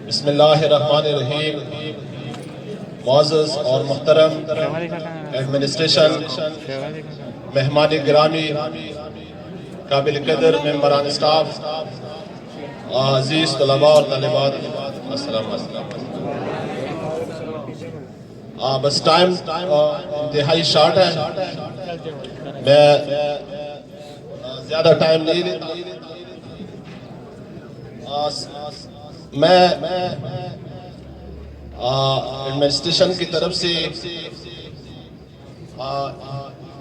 बिस्मिल्लाहिर्रहमानिर्रहीम। मुअज़्ज़ज़ और मुहतरम एडमिनिस्ट्रेशन, मेहमान गिरामी, काबिल कदर मेंबरान स्टाफ, अज़ीज़ तलबा और तालिबात, अस्सलाम वालेकुम। बस टाइम इंतहाई शॉर्ट है, मैं ज़्यादा टाइम नहीं लेता। मैं एडमिनिस्ट्रेशन की तरफ से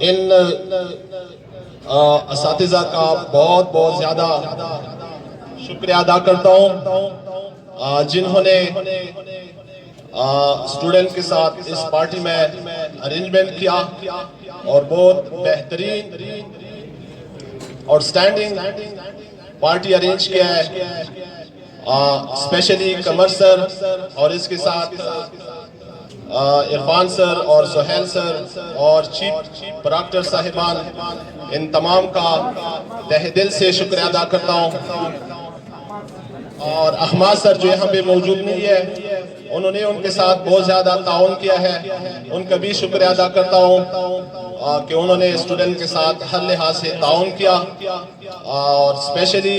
इन असातिज़ा का बहुत बहुत ज़्यादा शुक्रिया अदा करता हूँ जिन्होंने स्टूडेंट के साथ इस पार्टी में अरेंजमेंट किया और बहुत बेहतरीन और स्टैंडिंग पार्टी अरेंज किया है। स्पेशली कमर सर और इसके साथ इरफान सर और सुहेल सर और चीफ प्रोक्टर साहिबान, इन तमाम का तहे दिल से शुक्रिया अदा करता हूँ। और अहमद सर जो यहाँ पे मौजूद नहीं है, उन्होंने उनके साथ बहुत ज़्यादा ताउन किया है, उनका भी शुक्रिया अदा करता हूँ कि उन्होंने स्टूडेंट के साथ हर लिहाज से ताउन किया। और स्पेशली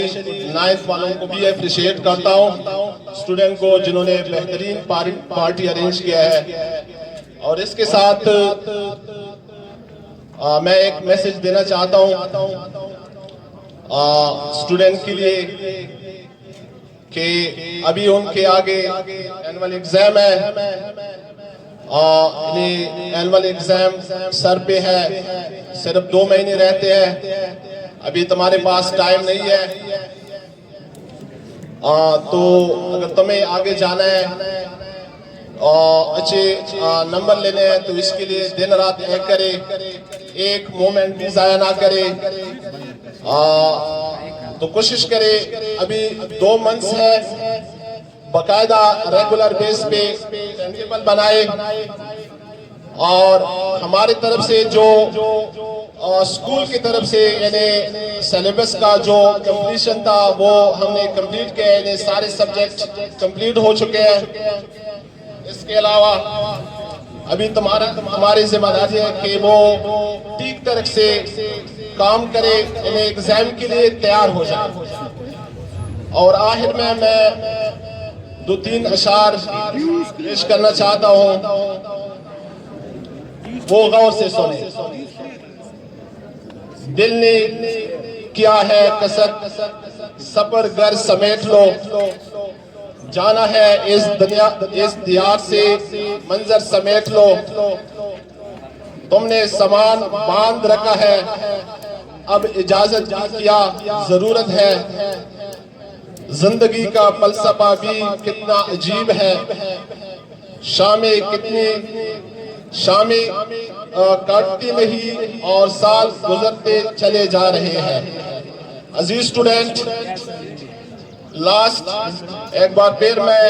9th वालों को भी अप्रिशिएट करता हूँ, स्टूडेंट को जिन्होंने बेहतरीन पार्टी अरेंज किया है। और इसके साथ मैं एक मैसेज देना चाहता हूँ स्टूडेंट के लिए कि अभी उनके आगे एनुअल एग्जाम है, एनुअल एग्जाम सर पे है, सिर्फ 2 महीने रहते हैं, अभी तुम्हारे पास टाइम नहीं है। तो अगर तुम्हें आगे जाना है अच्छे नंबर लेने हैं तो इसके लिए दिन रात एक करे, एक मोमेंट भी ज़ाया ना करे। तो कोशिश करे, अभी 2 मंथ्स है, बाकायदा रेगुलर बेस पे टाइमटेबल बनाए। और हमारे तरफ से जो स्कूल की तरफ से यानी सिलेबस का जो कंप्लीशन था वो हमने कंप्लीट किया, यानी सारे सब्जेक्ट कंप्लीट हो चुके हैं। इसके अलावा अभी हमारी जिम्मेदारी है कि वो ठीक तरह से काम करे, यानी एग्जाम के लिए तैयार हो जाए। और आखिर में मैं 2-3 अशार पेश करना चाहता हूँ, वो गौर से सुने। दिल ने किया है कसरत, सफर घर समेट लो, जाना है इस दियार से मंजर समेट लो। तुमने सामान बांध रखा है, अब इजाजत की क्या जरूरत है। जिंदगी का फलसफा भी कितना अजीब है, शामें काटती नहीं और साल गुजरते चले जा रहे हैं। अजीज स्टूडेंट, लास्ट एक बार फिर मैं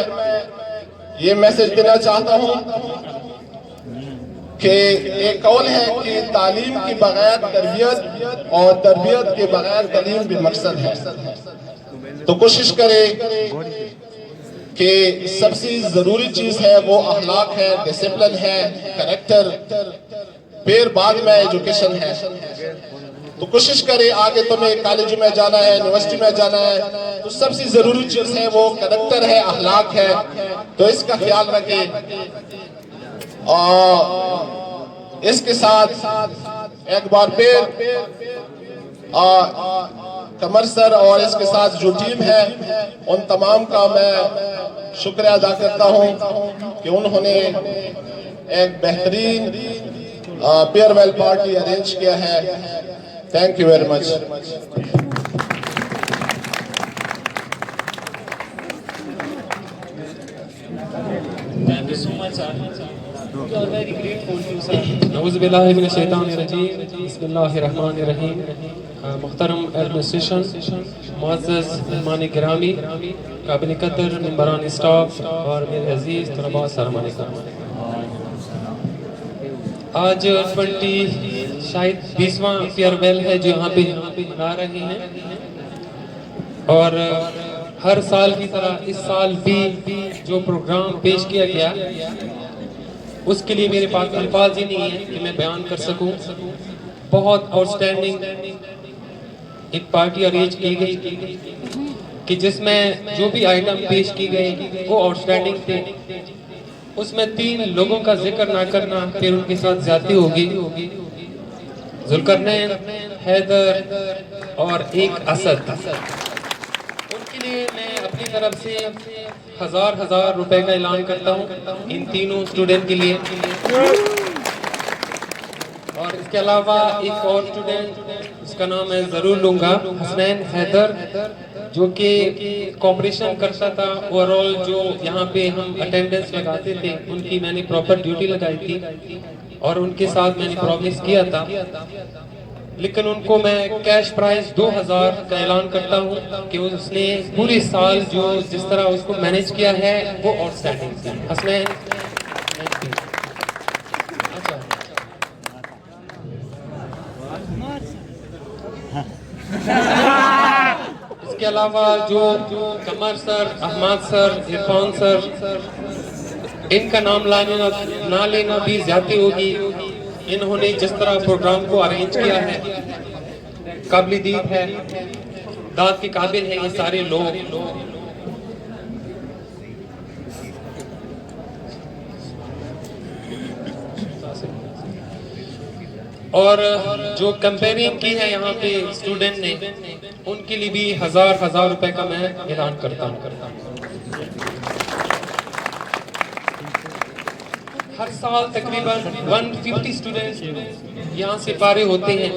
ये मैसेज देना चाहता हूँ कि एक कौल है कि तालीम के बगैर तरबियत और तरबियत के बगैर तालीम भी मकसद है। तो कोशिश करें कि सबसे जरूरी चीज है वो अखलाक है, डिसिप्लिन है, कैरेक्टर, फिर बाद में एजुकेशन है। तो कोशिश करें, आगे तुम्हें कॉलेज में जाना है, यूनिवर्सिटी में जाना है, तो सबसे जरूरी चीज है वो कैरेक्टर है, अखलाक है। तो इसका ख्याल रखें। और इसके साथ एक बार फिर कमर सर और इसके साथ जो टीम है उन तमाम का मैं शुक्रिया अदा करता हूं कि उन्होंने एक बेहतरीन फेयरवेल पार्टी अरेंज किया है। Thank you very much. Thank you so much, sir. You are very grateful to sir. नऊज़ुबिल्लाहि मिनश्शैतानिर्रजीम, बिस्मिल्लाहिर्रहमानिर्रहीम। मुहतरम एडमिनिस्ट्रेशन, मुअज़्ज़ज़ मेहमान गिरामी, काबिल कदर मेंबरान स्टाफ और मेरे अजीज़ तलबा, अस्सलाम वालेकुम। आज 20वां फेयरवेल है जो यहाँ पे मना रहे हैं। और हर साल की तरह इस साल भी जो प्रोग्राम पेश किया गया उसके लिए मेरे पास अल्फाज ही नहीं है कि मैं बयान कर सकूं। बहुत आउटस्टैंडिंग एक पार्टी अरेंज की गई कि जिसमें जो भी आइटम पेश की गई वो आउटस्टैंडिंग थे। उसमें 3 लोगों का जिक्र ना करना फिर उनके साथ ज्यादती होगी। जुल्करनैन, हैदर और एक असद। उनके लिए मैं अपनी तरफ से 1000 रुपए का ऐलान करता हूँ इन तीनों स्टूडेंट के लिए। और इसके अलावा एक और स्टूडेंट उसका नाम मैं जरूर लूंगा, हसनैन हैदर, जो कि कोऑपरेशन करता था। ओवरऑल जो यहाँ पे हम अटेंडेंस लगाते थे उनकी मैंने प्रॉपर ड्यूटी लगाई थी और उनके साथ मैंने प्रॉमिस किया था। लेकिन उनको मैं कैश प्राइज 2000 का ऐलान करता हूँ कि उसने पूरे साल जो जिस तरह उसको मैनेज किया है वो आउटस्टैंडिंग थी। हसनैन, अच्छा इसके अलावा जो Qamar sir, Ahmad sir, Irfan sir, इनका नाम ना लेना भी ज्यादा होगी। इन्होंने जिस तरह प्रोग्राम को अरेंज किया है काबिल-ए-दीद है, दाद के काबिल है ये सारे लोग। और जो कंपेयरिंग की है यहाँ पे स्टूडेंट ने उनके लिए भी 1000 रुपए का मैं ऐलान करता हूँ। हर साल तकरीबन 150 स्टूडेंट्स यहाँ से पारे होते हैं।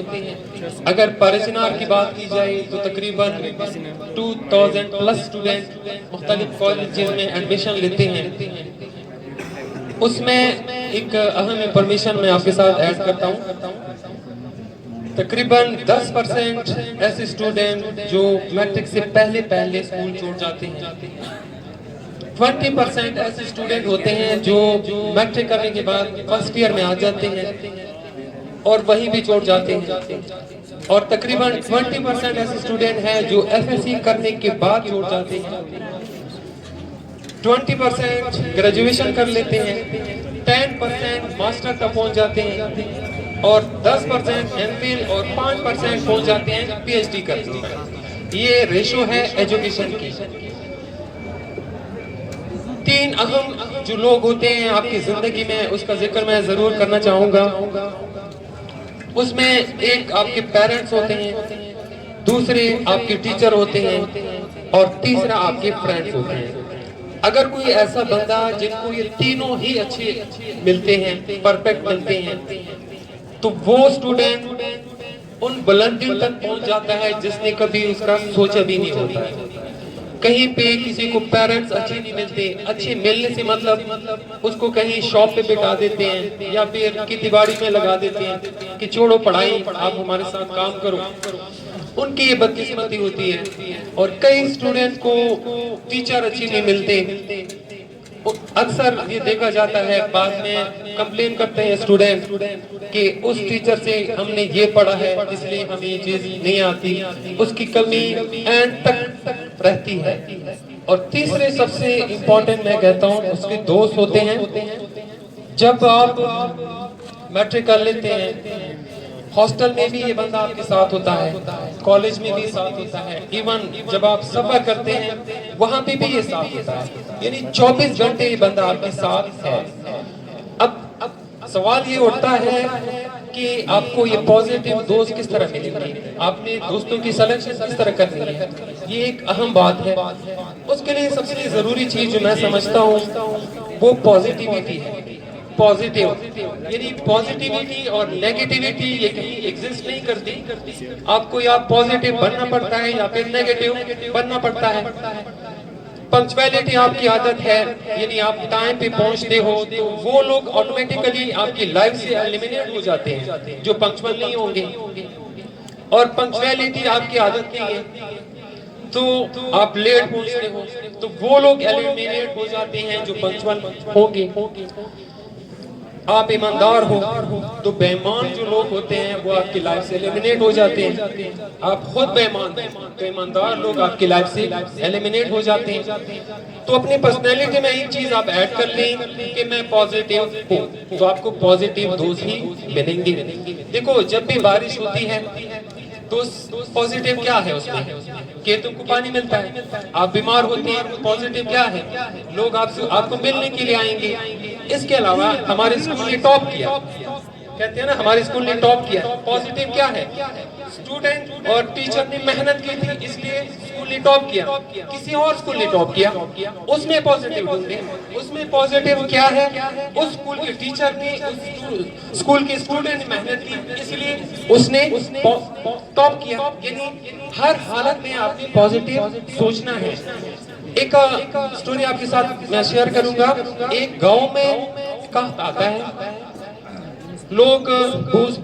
अगर परचनार की बात की जाए तो तकरीबन 2000 प्लस स्टूडेंट मुख्तलिफ कॉलेजेस में एडमिशन लेते हैं। उसमें एक अहम इंफॉर्मेशन मैं आपके साथ ऐड करता हूँ। तकरीबन 10% ऐसे स्टूडेंट जो मैट्रिक से पहले स्कूल छोड़ जाते हैं। 20% ऐसे स्टूडेंट होते हैं जो मैट्रिक करने के बाद फर्स्ट ईयर में आ जाते हैं और वहीं भी छोड़ जाते हैं। और तकरीबन 20% ऐसे स्टूडेंट हैं जो एफएससी करने के बाद छोड़ जाते हैं। 20% ग्रेजुएशन कर लेते हैं, 10% मास्टर तक पहुंच जाते हैं और 10% एमफिल और 5% पहुंच जाते हैं पीएचडी करने तक। ये रेशो है एजुकेशन की। 3 अहम जो लोग होते हैं आपकी जिंदगी में उसका जिक्र मैं जरूर करना चाहूंगा। उसमें एक आपके पेरेंट्स होते हैं, दूसरे आपके टीचर होते हैं और तीसरा आपके फ्रेंड्स होते हैं। अगर कोई ऐसा बंदा जिनको ये तीनों ही अच्छे मिलते हैं, परफेक्ट मिलते हैं, तो वो स्टूडेंट उन बुलंदियों तक पहुंच जाता है जिसने कभी उसका सोचा भी नहीं होता है। कहीं पे किसी को पेरेंट्स अच्छे नहीं मिलते, अच्छे मिलने से मतलब उसको कहीं शॉप पे बिठा देते हैं या फिर की दीवारी में लगा देते हैं कि छोड़ो पढ़ाई, आप हमारे साथ काम करो। उनकी ये बदकिस्मती होती है। और कई स्टूडेंट को टीचर अच्छे नहीं मिलते। अक्सर ये देखा जाता है, बाद में कंप्लेन करते हैं स्टूडेंट कि उस टीचर से हमने ये पढ़ा है इसलिए हमें ये चीज नहीं आती। उसकी कमी एंड तक रहती है। और तीसरे सबसे इम्पोर्टेंट मैं कहता हूँ उसके दोस्त होते हैं। जब आप मैट्रिक कर लेते हैं, हॉस्टल में भी ये बंदा आपके साथ होता है, कॉलेज में भी साथ होता है, इवन जब आप सफर करते हैं वहां पे भी ये साथ होता है। यानी 24 घंटे ये बंदा आपके साथ है। अब सवाल ये उठता है कि आपको ये पॉजिटिव दोस्त किस तरह मिलेंगे, आपने दोस्तों की सिलेक्शन किस तरह करनी है, ये एक अहम बात है। उसके लिए सबसे जरूरी चीज जो मैं समझता हूँ वो पॉजिटिविटी है। पॉजिटिव यानी पॉजिटिविटी और नेगेटिविटी ये कहीं एग्जिस्ट नहीं करती। आपको या पॉजिटिव बनना पड़ता है या फिर नेगेटिव बनना पड़ता है। पंक्चुअलिटी आपकी आदत है, यानी आप टाइम पे पहुंचते हो तो वो लोग ऑटोमेटिकली आपकी लाइफ से एलिमिनेट हो जाते हैं जो पंक्चुअल नहीं होंगे। और पंक्चुअलिटी आपकी आदत नहीं है तो आप लेट पहुंचते हो तो वो लोग एलिमिनेट हो जाते हैं जो पंक्चुअल होंगे। आप ईमानदार हो तो बेईमान जो लोग होते हैं वो आपकी लाइफ से एलिमिनेट हो जाते हैं। आप खुद बेईमान हैं तो ईमानदार लोग आपकी लाइफ से एलिमिनेट हो जाते हैं। तो अपनी पर्सनैलिटी में एक चीज आप ऐड कर लें कि मैं पॉजिटिव हूँ, तो आपको पॉजिटिव दोस्त ही मिलेंगे। देखो जब भी बारिश होती है तो पॉजिटिव क्या है उसमें कि तुमको पानी मिलता है। आप बीमार होते हैं, पॉजिटिव क्या है, लोग आपको मिलने के लिए आएंगे। इसके अलावा हमारे स्कूल ने टॉप किया, कहते हैं ना हमारे स्कूल ने टॉप किया, पॉजिटिव क्या है, स्टूडेंट और टीचर ने मेहनत की थी इसलिए स्कूल ने टॉप किया। किसी और स्कूल ने टॉप किया, उसमें पॉजिटिव ढूंढे, उसमें पॉजिटिव क्या है, उस स्कूल के टीचर ने, उस स्कूल के स्टूडेंट ने मेहनत की इसलिए उसने टॉप किया। यानी हर हालत में आपने पॉजिटिव सोचना है। एक स्टोरी आपके साथ मैं शेयर करूंगा। एक गांव में कहत आता है, लोग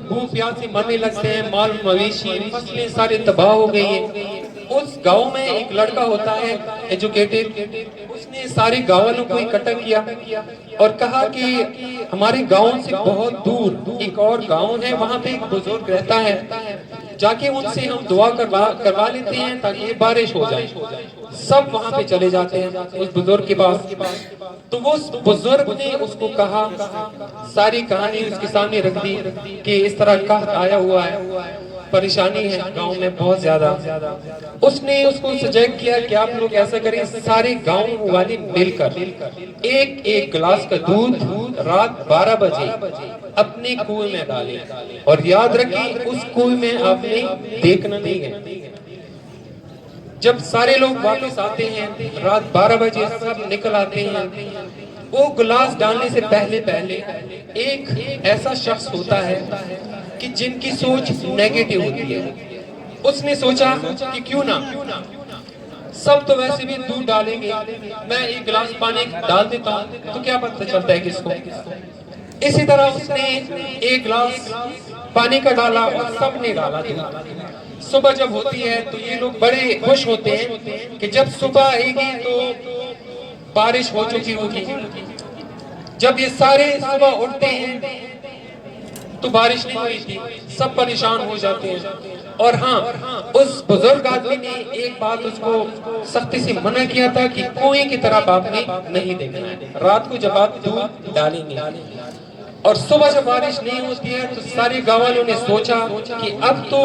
भूख प्यास से मरने लगते हैं, माल मवेशी फसलें सारे तबाह हो गई हैं। उस गांव में एक लड़का होता है एजुकेटेड, उसने सारे गांव वालों को इकट्ठा किया और कहा कि हमारे गांव से बहुत दूर एक और गांव है, वहां पे एक बुजुर्ग रहता है, जाके उनसे हम दुआ करवा लेते हैं ताकि बारिश हो जाए। सब वहां पे चले जाते हैं उस बुजुर्ग के पास। तो वो बुजुर्ग ने उसको कहा, सारी कहानी उसके सामने रख दी कि इस तरह का आया हुआ है, परेशानी है गांव में बहुत ज्यादा। उसने उसको सजेस्ट किया कि आप लोग ऐसा करें, सारे गांव वाले मिलकर एक एक गिलास का दूध रात 12 बजे अपने कुएं में डालें और याद रखें उस कुएं में आपने देखना नहीं है। जब सारे लोग वापस आते हैं रात 12 बजे सब निकल आते हैं, वो गिलास डालने से पहले पहले एक ऐसा शख्स होता है कि जिनकी सोच नेगेटिव होती है। उसने सोचा कि क्यों ना, सब तो वैसे भी दूध डालेंगे, मैं एक गिलास पानी डाल देता हूँ तो क्या पता चलता है किसको। इसी तरह उसने एक गिलास पानी का डाला और सबने डाला दूध। सुबह जब होती है तो ये लोग बड़े खुश होते हैं कि जब सुबह आएगी तो बारिश हो चुकी होगी। जब ये सारे सुबह उठते हैं तो बारिश नहीं हुई थी, सब परेशान हो जाते हैं। और हाँ, उस बुजुर्ग आदमी ने एक बात उसको सख्ती से मना किया था कि कुएं की तरफ आपने नहीं देखना है रात को जब आप दूध डालेंगे। और सुबह जब बारिश नहीं होती है तो सारे गाँव वालों ने सोचा कि अब तो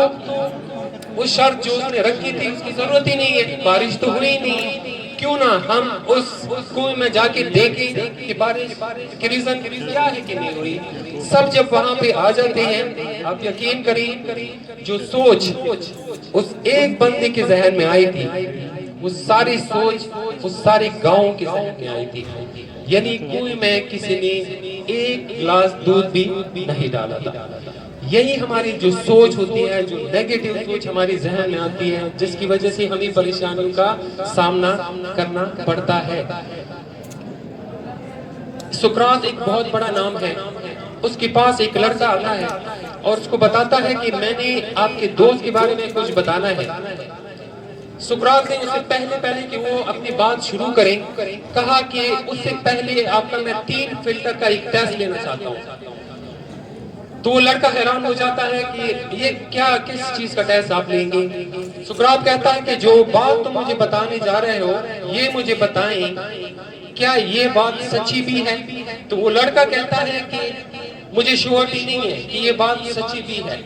वो शर्त जो उसने रखी थी उसकी जरूरत ही नहीं है, बारिश तो हुई नहीं, क्यों ना हम उस कुएं में जाके देखें कि बारिश की रीजन क्या है कि नहीं हुई। सब जब वहां पे आ जाते हैं, आप यकीन करें जो सोच उस एक बंदे के जहन में आई थी वो सारी सोच उस सारे गांव के जहन में आई थी। यानी कुएं में किसी ने एक गिलास दूध भी नहीं डाला था। यही हमारी जो सोच होती है, जो नेगेटिव सोच हमारी जहन में आती है, जिसकी वजह से हमें परेशानियों का सामना करना पड़ता है। सुकरात एक बहुत बड़ा नाम है। उसके पास एक लड़का आता है और उसको बताता है कि मैंने आपके दोस्त के बारे में कुछ बताना है। सुकरात ने उससे पहले कि वो अपनी बात शुरू करें कहा कि उससे पहले आपका मैं 3 फिल्टर का एक टेस्ट लेना चाहता हूँ। तो वो लड़का हैरान हो जाता है कि ये क्या, किस चीज का टेस्ट आप लेंगे। सुकरात कहता है कि जो बात तुम मुझे बताने जा रहे हो ये मुझे बताएं, क्या ये बात सच्ची भी है। तो वो लड़का कहता है कि मुझे श्योरिटी नहीं है कि ये बात सच्ची भी है।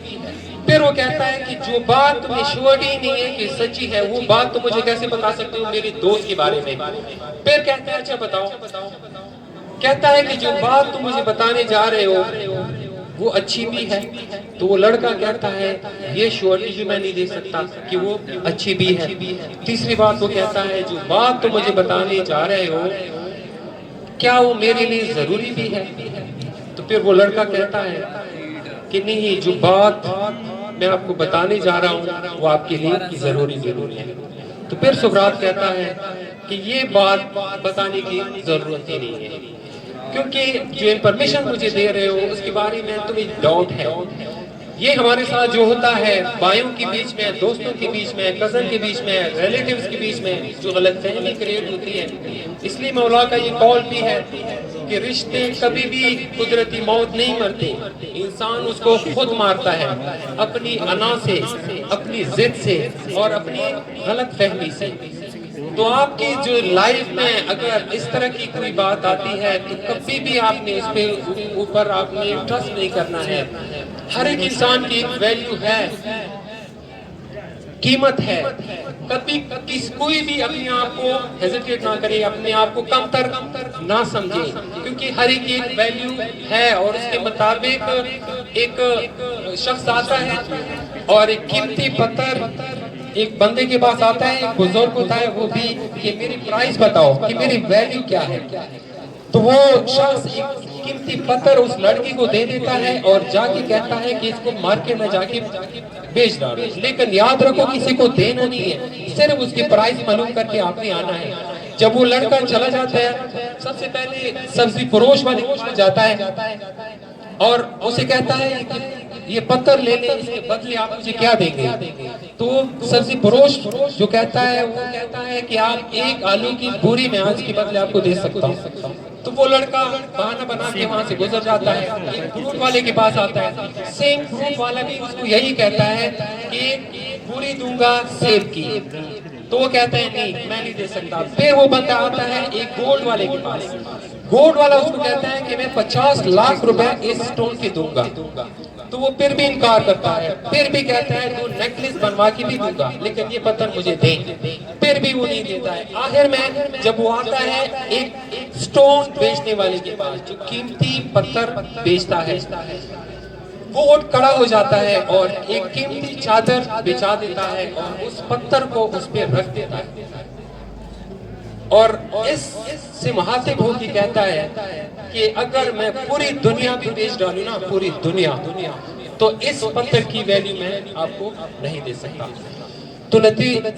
फिर वो कहता है कि जो बात तुम्हें श्योरिटी नहीं है कि सच्ची है वो बात तुम मुझे कैसे बता सकते हो मेरे दोस्त के बारे में। फिर कहता है अच्छा बताओ। कहता है कि जो बात तुम मुझे बताने जा रहे हो वो अच्छी भी है। तो वो लड़का कहता है ये श्योरिटी भी मैं नहीं दे सकता कि वो अच्छी भी है। तीसरी बात वो कहता है जो बात तुम मुझे बताने जा रहे हो क्या वो मेरे लिए जरूरी भी है। तो फिर वो लड़का कहता है कि नहीं, जो बात मैं आपको बताने जा रहा हूँ वो आपके लिए जरूरी है। तो फिर सुकरात कहता है कि ये बात बताने की जरूरत ही नहीं है, क्योंकि जो इन्फॉर्मेशन मुझे दे रहे हो उसके बारे में तुम्हें डाउट है। ये हमारे साथ जो होता है भाइयों के बीच में, दोस्तों के बीच में, कजन के बीच में, रिलेटिव्स के बीच में जो गलतफहमी क्रिएट होती है, इसलिए मौला का ये कॉल भी है कि रिश्ते कभी भी कुदरती मौत नहीं मरते, इंसान उसको खुद मारता है अपनी अना से, अपनी जिद से और अपनी गलत फहमी से। तो आपकी जो लाइफ में अगर इस तरह की कोई बात आती है तो कभी भी आपने इस पे ऊपर आपने ट्रस्ट नहीं करना है। हर एक इंसान की एक वैल्यू है, कीमत है। कभी कोई भी अपने आप को हेजिटेट ना करे, अपने आप को कमतर ना समझे, क्योंकि हर एक की एक वैल्यू है और उसके मुताबिक एक शख्स आता है और एक कीमती पत्थर एक बंदे के पास आता है, एक बुजुर्ग होता है, वो भी कि मेरी प्राइस बताओ कि मेरी वैल्यू क्या है। तो वो शख्स एक कीमती पत्थर उस लड़की को दे देता है और जाके कहता है कि इसको मार्केट में जाके बेच डालो, लेकिन याद रखो किसी को देना नहीं है, सिर्फ उसकी प्राइस मालूम करके आपने आना है। जब वो लड़का चला जाता है, सबसे पहले सब्जी फरोश वाले के पास जाता है और उसे कहता है कि ये पत्थर ले ले, इसके बदले आप मुझे क्या देंगे। तो सब्जी फरोश जो कहता है वो कहता है कि आप एक आलू की पूरी मैं आज के बदले आपको दे सकता हूँ। तो वो लड़का बहाना बना के वहां से गुजर जाता है, एक फ्रूट वाले के पास आता है, सेम फ्रूट वाला भी उसको यही कहता है कि पूरी दूंगा सेब की। तो वो कहता है नहीं मैं नहीं दे सकता। फिर वो बंदा आता है एक गोल्ड वाले के पास, गोल्ड वाला उसको कहता है कि मैं 50 लाख रुपए इस स्टोन के दूंगा। तो वो फिर भी इनकार करता है, फिर भी कहता है तो नेकलेस बनवा के भी दूंगा लेकिन ये पत्थर मुझे दे, फिर भी वो नहीं देता है। आखिर में जब वो आता है एक स्टोन बेचने वाले के पास जो कीमती पत्थर बेचता है, वो उठ खड़ा हो जाता है और एक कीमती चादर बिछा देता है और उस पत्थर को उस पर रख देता है और इससे मुहातिब होकर कहता है कि अगर मैं पूरी दुनिया भी बेच डालूं ना, पूरी दुनिया, तो इस पत्थर की वैल्यू मैं आपको नहीं दे सकता। तो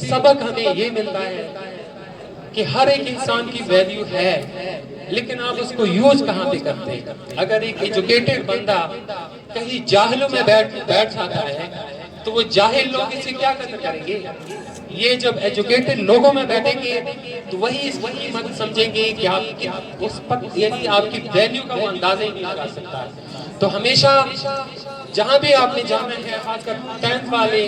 सबक हमें ये मिलता है कि हर एक इंसान की वैल्यू है, लेकिन आप उसको यूज कहाँ पे करते हैं। अगर एक एजुकेटेड बंदा कहीं जाहिलों में बैठ जाता है तो वो जाहिल लोग इसे क्या कदर करेंगे। ये जब एजुकेटेड लोगों में बैठेंगे तो वही इसकी कीमत समझेंगे कि आप उस पर यानी आपकी वैल्यू का वो अंदाजा ही नहीं लगा सकता। तो हमेशा जहाँ भी आपने जाना है, खासकर 10th वाले,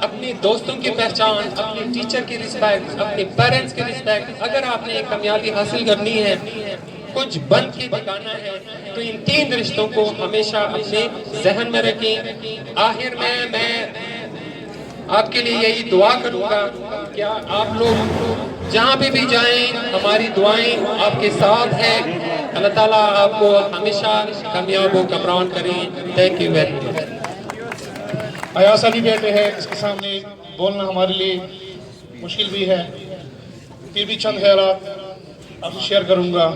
अपने दोस्तों की पहचान, अपने टीचर की रिस्पेक्ट, अपने पेरेंट्स की रिस्पेक्ट, अगर आपने एक कामयाबी हासिल करनी है, कुछ बन के दिखाना है, तो इन 3 रिश्तों को हमेशा अपने जहन में रखें। आखिर में मैं आपके लिए यही दुआ करूंगा कि आप लोग जहाँ भी जाएं हमारी दुआएं आपके साथ हैं। अल्लाह ताला आपको हमेशा कामयाब व कमरान करें। Thank you very much. Ayaz Ali बैठे हैं, इसके सामने बोलना हमारे लिए मुश्किल भी है, फिर भी चंद ख्यालात आपसे शेयर करूंगा।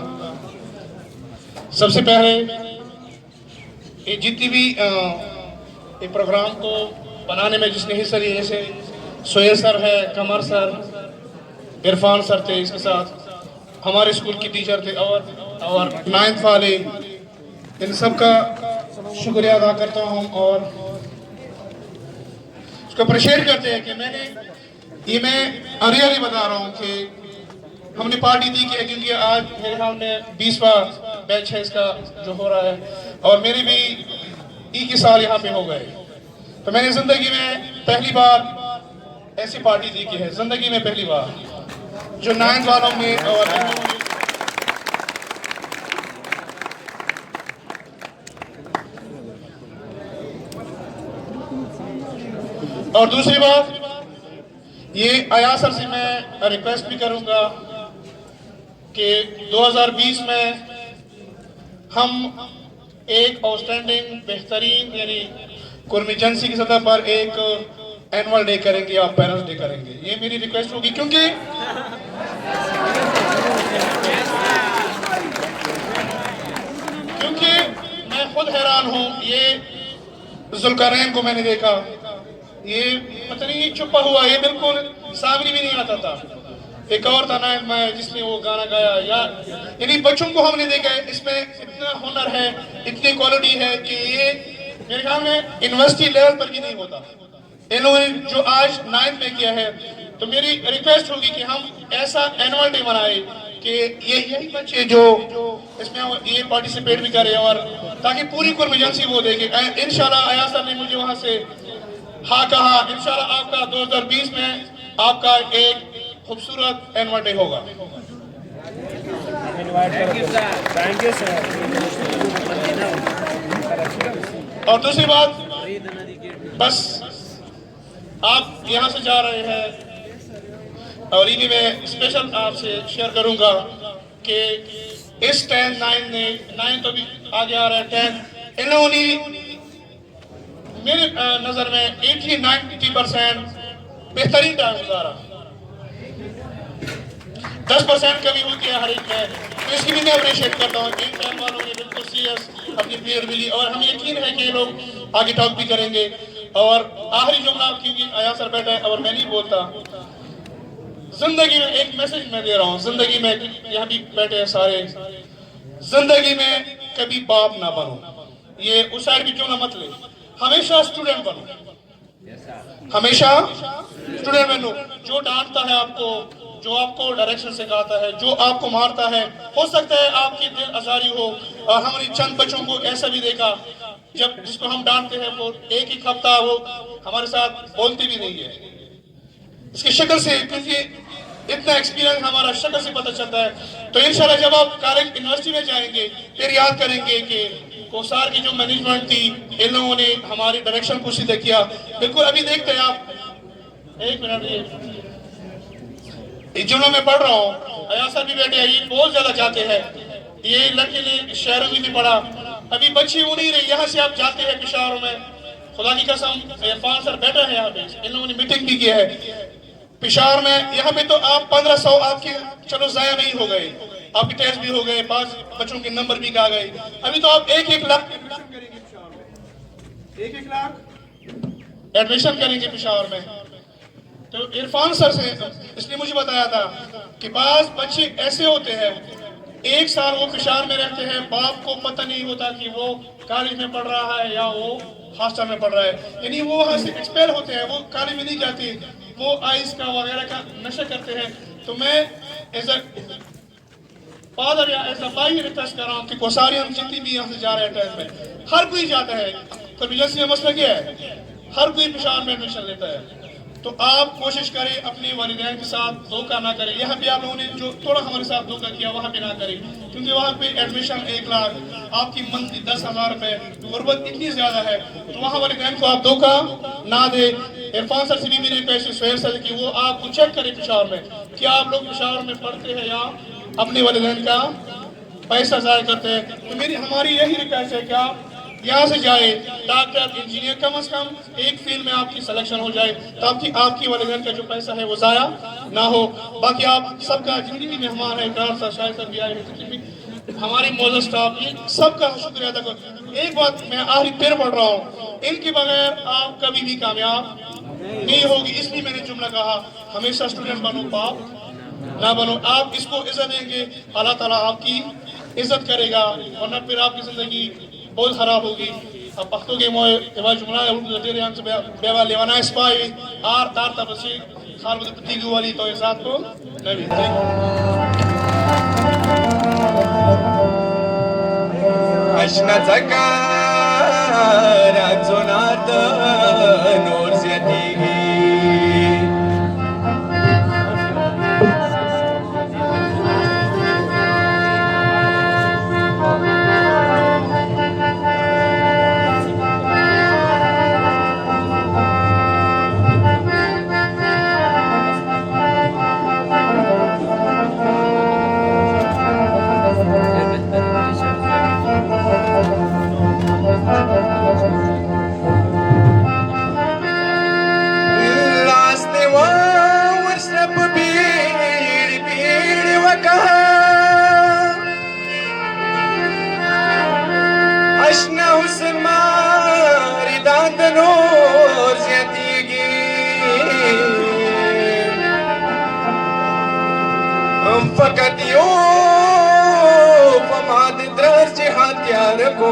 सबसे पहले ये जितनी भी एक प्रोग्राम को बनाने में जिसने हिस्सा लिया, जैसे सोहेल सर है, कमर सर, इरफान सर थे, इसके साथ हमारे स्कूल की टीचर थे और 9th वाले, इन सब का शुक्रिया अदा करता हूँ और उसको अप्रिशिएट करते हैं कि मैं रियली बता रहा हूँ कि हमने पार्टी दी कि क्योंकि आज मेरे ख्याल में 20वां बैच है इसका जो हो रहा है और मेरे भी 21 साल यहाँ पे हो गए। तो मैंने जिंदगी में पहली बार ऐसी पार्टी दी की है, जिंदगी में पहली बार, जो 9th वालों में और दूसरी बात ये अयास सर से मैं रिक्वेस्ट भी करूंगा कि 2020 में हम एक आउटस्टैंडिंग बेहतरीन यानी कुर्मीजंसी की सतह पर एक एनुअल डे करेंगे या पेरेंट्स डे करेंगे। ये मेरी रिक्वेस्ट होगी क्योंकि मैं खुद हैरान हूँ। ये जुल्करनैन को मैंने देखा, ये पता नहीं ये छुपा हुआ, ये बिल्कुल सामने भी नहीं आता था। एक और था ना मैं जिसने वो गाना गाया, यानी बच्चों को हमने देखा है, इसमें इतना हुनर है, इतनी क्वालिटी है कि ये मेरे ख्याल में यूनिवर्सिटी लेवल पर भी नहीं होता। इन लोगों ने जो आज 9th में किया है, तो मेरी रिक्वेस्ट होगी कि हम ऐसा एनुअल डे मनाए कि यही बच्चे जो इसमें ये पार्टिसिपेट भी करें, और ताकि पूरी कुर्मिजंसी वो देखे। इंशाल्लाह अयाज सर ने मुझे वहाँ से हाँ कहा, इंशाल्लाह आपका 2020 में आपका एक खूबसूरत एनुअल डे होगा। Thank you sir. और दूसरी बात, बस आप यहाँ से जा रहे हैं और ये भी मैं स्पेशल आपसे शेयर करूंगा कि इस 10 9 ने 9 तो भी आगे आ रहा है 10, इन लोगों ने मेरे नज़र में 80-90% बेहतरीन टाइम गुजारा। 10% कमी होती है हर एक में, तो इसकी भी मैं अप्रिशिएट करता हूँ। इन टाइम वालों ने बिल्कुल सीरियस अपनी पीरियड मिली, और हमें यकीन है कि ये लोग आगे टॉक भी करेंगे। और आखिरी जुमला, क्योंकि अयाज सर बैठा है और मैं नहीं बोलता, जिंदगी में एक मैसेज मैं दे रहा हूँ, जिंदगी में यहाँ भी बैठे हैं सारे, जिंदगी में कभी बाप ना बनो। ये उस साइड भी जुमला मत ले, हमेशा स्टूडेंट बनो, हमेशा स्टूडेंट बनो। जो डांटता है आपको, जो आपको डायरेक्शन सिखाता है, जो आपको मारता है, हो सकता है आपकी दिल आजारी हो। और हमने चंद बच्चों को ऐसा भी देखा, जब जिसको हम डांटते हैं वो एक ही हफ्ता वो हमारे साथ बोलती भी नहीं है, इसकी शक्ल से, क्योंकि इतना एक्सपीरियंस हमारा शक्ल से पता चलता है। तो इंशाल्लाह जब आप कॉलेज यूनिवर्सिटी में जाएंगे फिर याद करेंगे कि कोसार की जो मैनेजमेंट थी, इन लोगों ने हमारी डायरेक्शन को सीधा किया। बिल्कुल अभी देखते हैं आप, एक मिनट, ये जुमला मैं पढ़ रहा हूँ, अयाज सर भी बैठे हैं, ये बहुत ज्यादा जाते हैं, ये लड़के ने शहरों में भी पढ़ा, अभी बच्चे वो नहीं रहे। यहाँ से आप जाते हैं पिशावर में, खुदा की कसम, इरफान सर बैठा है यहाँ पे, इन लोगों ने मीटिंग भी किया है पिशावर में। यहाँ पे तो आप 1500 आपके चलो जाया नहीं हो गए, आपके टेस्ट भी हो गए, 5 बच्चों के नंबर भी आ गए, अभी तो आप 1-1 लाख एडमिशन करेंगे पिशावर में, 1-1 लाख एडमिशन करेंगे पिशावर में। तो इरफान सर से इसने मुझे बताया था कि 5 बच्चे ऐसे होते हैं, 1 साल वो पिशावर में रहते हैं, बाप को पता नहीं होता कि वो कॉलेज में पढ़ रहा है या वो हॉस्टल में पढ़ रहा है, यानी वो वहाँ से एक्सपेल होते हैं, वो कॉलेज में नहीं जाते, वो आइस का वगैरह का नशा करते हैं। तो मैं एज अ फादर या एज अ भाई रिक्वेस्ट कर रहा हूँ कि कोसारी हम जितनी भी यहाँ से जा रहे हैं टाइम में, हर कोई जाता है, तो बिजनेस में मसला क्या है, हर कोई पिशावर में एडमिशन लेता है। तो आप कोशिश करें अपने वालिदैन के साथ धोखा ना करें। यहाँ पे आप लोगों ने जो थोड़ा हमारे साथ धोखा किया वहाँ पे ना करें, क्योंकि वहाँ पे एडमिशन 1 लाख, आपकी मंथली 10,000 रुपए, गुर्बत इतनी ज्यादा है, तो वहाँ वालिदैन को आप धोखा ना दे। इरफान सर से भी मेरे पैसे सुहेल सर कि वो आपको चेक करें पिशावर में, क्या आप लोग पिशावर में पढ़ते हैं या अपने वालिदैन का पैसा ज़ाया करते हैं। तो हमारी यही रिक्वेस्ट है कि आप यहाँ से जाए, डॉक्टर इंजीनियर, कम से कम एक फील्ड में आपकी सिलेक्शन हो जाए, ताकि आपकी वालिदैन का जो पैसा है वो ज़ाया ना हो। बाकी आप सबका जितनी भी मेहमान है, डॉक्टर सर, शायद सर भी आए हैं, जितनी भी हमारी मौजूद स्टाफ, ये सबका शुक्रिया अदा करो। एक बात मैं आखिरी फिर पढ़ रहा हूँ, इनके बगैर आप कभी भी कामयाब नहीं होगी, इसलिए मैंने जुमला कहा, हमेशा स्टूडेंट बनो, बाप ना बनो। आप इसको इज्जत देंगे, अल्लाह ताला आपकी इज्जत करेगा, वरना फिर आपकी जिंदगी बहुत खराब होगी। अब पख्तो के मोए एवा जुमला उर्दू यहाँ से बेवा लेवाना स्पाई आर तार तबसी खाल बदती वाली तो इस साथ को नबी अशना जका राजोनात नूर ज़िंदगी फकत यो फमाद द्रस हत्यार को